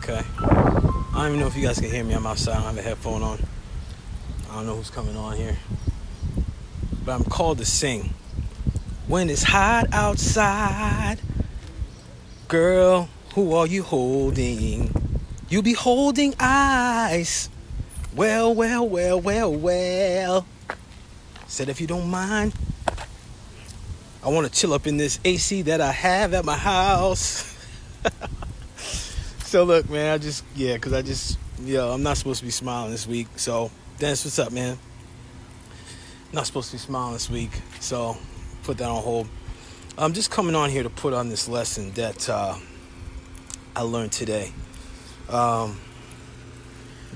Okay. I don't even know if you guys can hear me. I'm outside. I don't have a headphone on. I don't know who's coming on here. But I'm called to sing. When it's hot outside, girl, who are you holding? You be holding ice. Well, well, well, well, well. Said if you don't mind, I want to chill up in this AC that I have at my house. So look, man, I'm not supposed to be smiling this week. So, Dennis, what's up, man? Not supposed to be smiling this week. So, put that on hold. I'm just coming on here to put on this lesson that I learned today.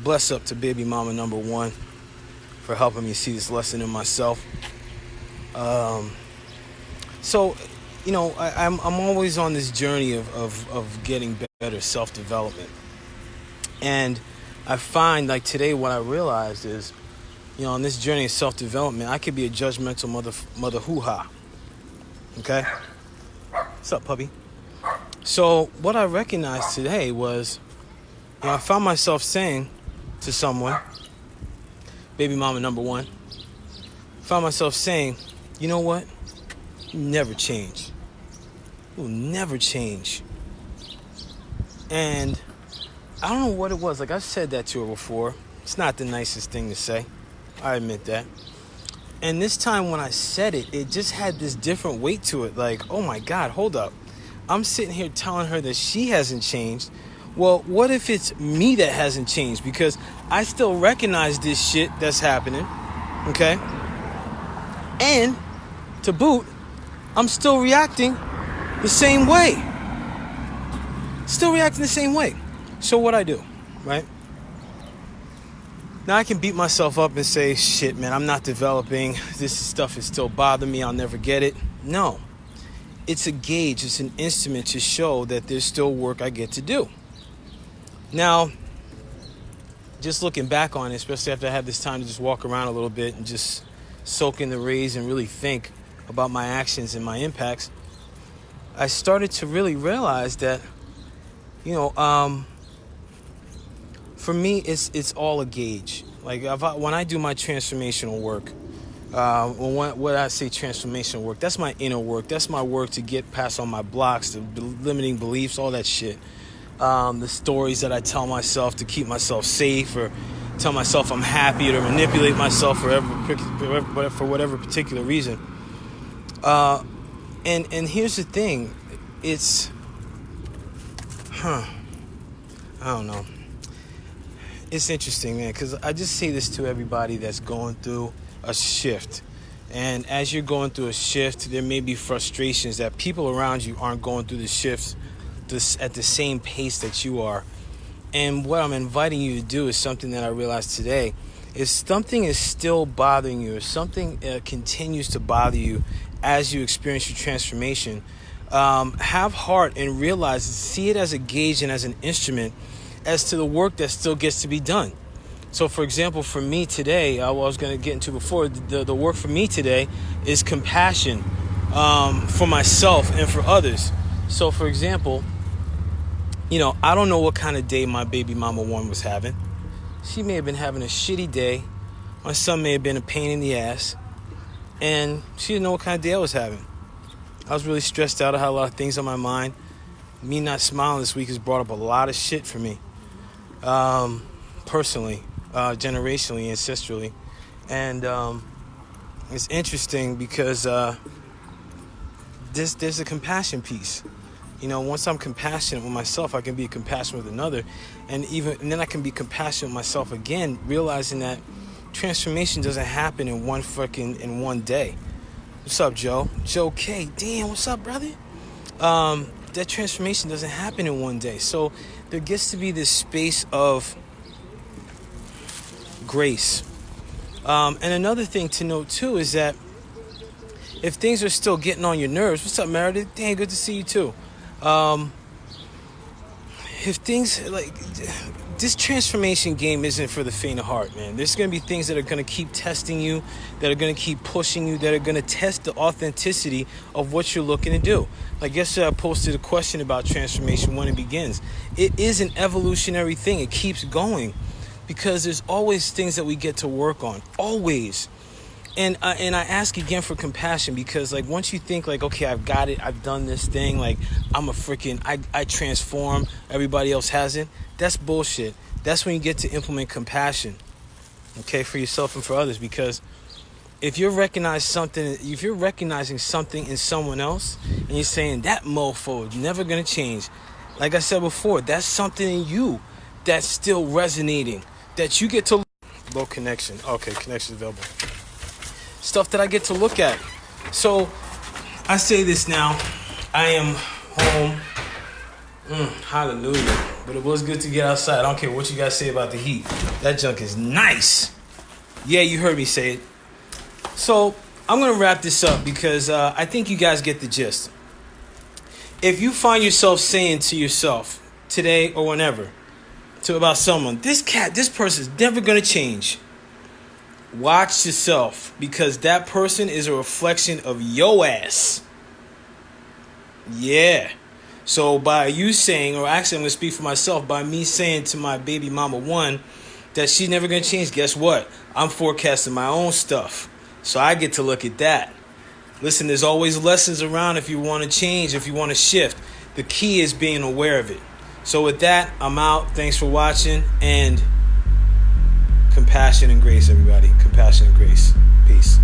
Bless up to baby mama number one for helping me see this lesson in myself. So, I'm always on this journey of getting better self-development. And I find, like today, what I realized is, on this journey of self-development, I could be a judgmental mother hoo-ha. Okay? What's up, puppy? So what I recognized today was, I found myself saying to someone, baby mama number one, found myself saying, you know what? You never change. You will never change. And I don't know what it was. Like, I've said that to her before. It's not the nicest thing to say. I admit that. And this time when I said it, it just had this different weight to it. Like, oh my God, hold up. I'm sitting here telling her that she hasn't changed. Well, what if it's me that hasn't changed? Because I still recognize this shit that's happening. Okay? And to boot, I'm still reacting the same way. So what I do, right? Now I can beat myself up and say, shit, man, I'm not developing. This stuff is still bothering me. I'll never get it. No. It's a gauge. It's an instrument to show that there's still work I get to do. Now, just looking back on it, especially after I had this time to just walk around a little bit and just soak in the rays and really think about my actions and my impacts, I started to really realize that, for me, it's all a gauge. Like, when I do my transformational work, when I say transformational work, that's my inner work. That's my work to get past all my blocks, the limiting beliefs, all that shit. The stories that I tell myself to keep myself safe, or tell myself I'm happy, or manipulate myself for whatever particular reason. And here's the thing, it's, I don't know. It's interesting, man, because I just say this to everybody that's going through a shift. And as you're going through a shift, there may be frustrations that people around you aren't going through the shifts at the same pace that you are. And what I'm inviting you to do is something that I realized today. If something is still bothering you, or something continues to bother you as you experience your transformation, have heart and realize, see it as a gauge and as an instrument as to the work that still gets to be done. So, for example, for me today, what I was going to get into before, the work for me today is compassion for myself and for others. So, for example, I don't know what kind of day my baby mama one was having. She may have been having a shitty day. My son may have been a pain in the ass. And she didn't know what kind of day I was having. I was really stressed out. I had a lot of things on my mind. Me not smiling this week has brought up a lot of shit for me. Personally, generationally, ancestrally. And it's interesting because there's a compassion piece. Once I'm compassionate with myself, I can be compassionate with another. And then I can be compassionate with myself again, realizing that transformation doesn't happen in one day. What's up, Joe? Joe K. Damn, what's up, brother? That transformation doesn't happen in one day. So there gets to be this space of grace. And another thing to note, too, is that if things are still getting on your nerves, what's up, Meredith? Damn, good to see you, too. If things, this transformation game isn't for the faint of heart, man. There's going to be things that are going to keep testing you, that are going to keep pushing you, that are going to test the authenticity of what you're looking to do. Like yesterday, I posted a question about transformation, when it begins. It is an evolutionary thing. It keeps going because there's always things that we get to work on, always. And I ask again for compassion, because like once you think like, okay, I've got it, I've done this thing, like I'm a freaking, I transform, everybody else hasn't. That's bullshit. That's when you get to implement compassion, okay, for yourself and for others. Because if you're recognizing something in someone else and you're saying that mofo is never gonna change, like I said before, that's something in you that's still resonating, that you get to low connection. Okay, connection available. Stuff that I get to look at. So I say this now. I am home. Hallelujah. But it was good to get outside. I don't care what you guys say about the heat. That junk is nice. Yeah, you heard me say it. So I'm going to wrap this up because I think you guys get the gist. If you find yourself saying to yourself today or whenever about someone, this person's never going to change. Watch yourself, because that person is a reflection of your ass. Yeah. So by you saying, or actually I'm going to speak for myself, by me saying to my baby mama one that she's never going to change, guess what? I'm forecasting my own stuff. So I get to look at that. Listen, there's always lessons around if you want to change, if you want to shift. The key is being aware of it. So with that, I'm out. Thanks for watching, and compassion and grace, everybody. Compassion and grace. Peace.